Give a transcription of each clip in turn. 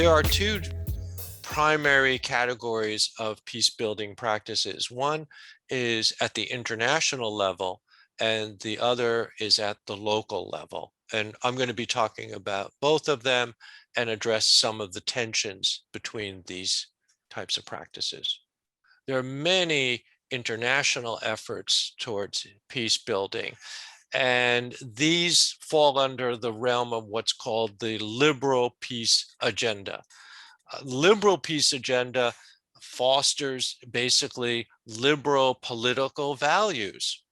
There are two primary categories of peace-building practices. One is at the international level, and the other is at the local level. And I'm going to be talking about both of them and address some of the tensions between these types of practices. There are many international efforts towards peace building, and these fall under the realm of what's called the liberal peace agenda. Liberal peace agenda fosters basically liberal political values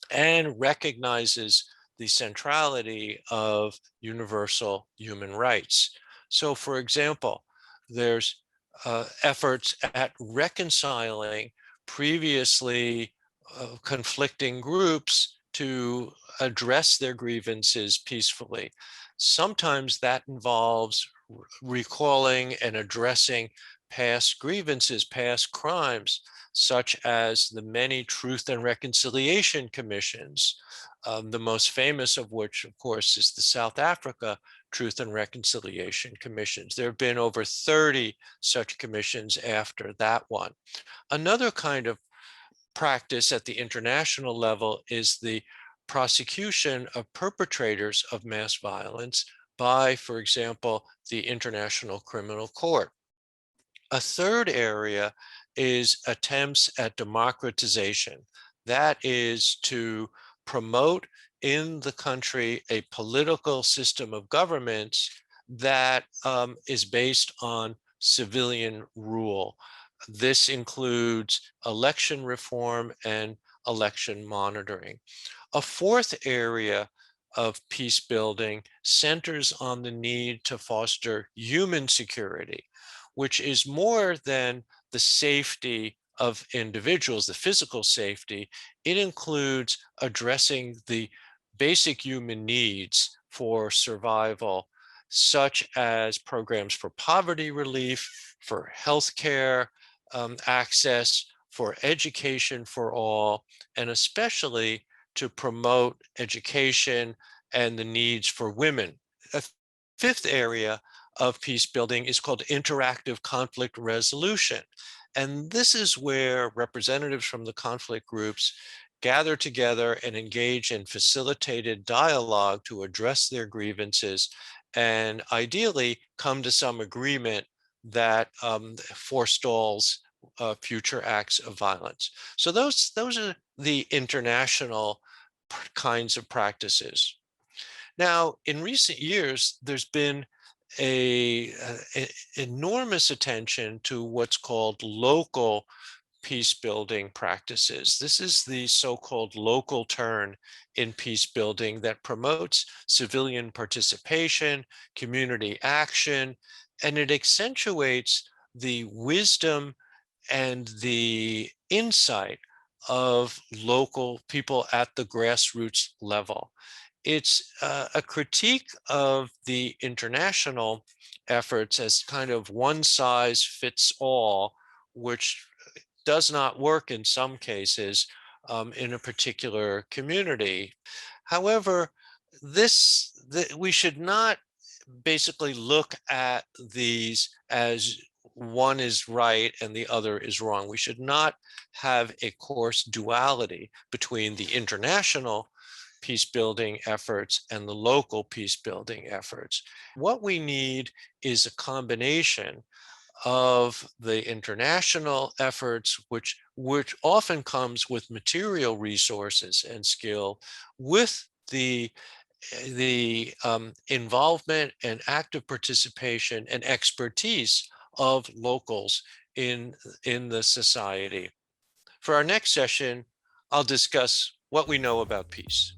and recognizes the centrality of universal human rights. So, for example, there's efforts at reconciling previously conflicting groups to address their grievances peacefully. Sometimes that involves recalling and addressing past grievances, past crimes, such as the many Truth and Reconciliation Commissions, the most famous of which, of course, is the South Africa Truth and Reconciliation Commissions. There have been over 30 such commissions after that one. Another kind of practice at the international level is the prosecution of perpetrators of mass violence by, for example, the International Criminal Court. A third area is attempts at democratization. That is to promote in the country a political system of governments that is based on civilian rule. This includes election reform and election monitoring. A fourth area of peace building centers on the need to foster human security, which is more than the safety of individuals, the physical safety. It includes addressing the basic human needs for survival, such as programs for poverty relief, for healthcare access, for education for all, and especially to promote education and the needs for women. A fifth area of peace building is called interactive conflict resolution. And this is where representatives from the conflict groups gather together and engage in facilitated dialogue to address their grievances and ideally come to some agreement that forestalls future acts of violence. So those are the international kinds of practices. Now, in recent years, there's been a enormous attention to what's called local peace building practices. This is the so-called local turn in peace building that promotes civilian participation, community action, and it accentuates the wisdom and the insight of local people at the grassroots level. It's a critique of the international efforts as kind of one size fits all, which does not work in some cases in a particular community. However, we should not basically look at these as one is right and the other is wrong. We should not have a coarse duality between the international peace building efforts and the local peace building efforts. What we need is a combination of the international efforts, which often comes with material resources and skill, with the involvement and active participation and expertise of locals in the society. For our next session, I'll discuss what we know about peace.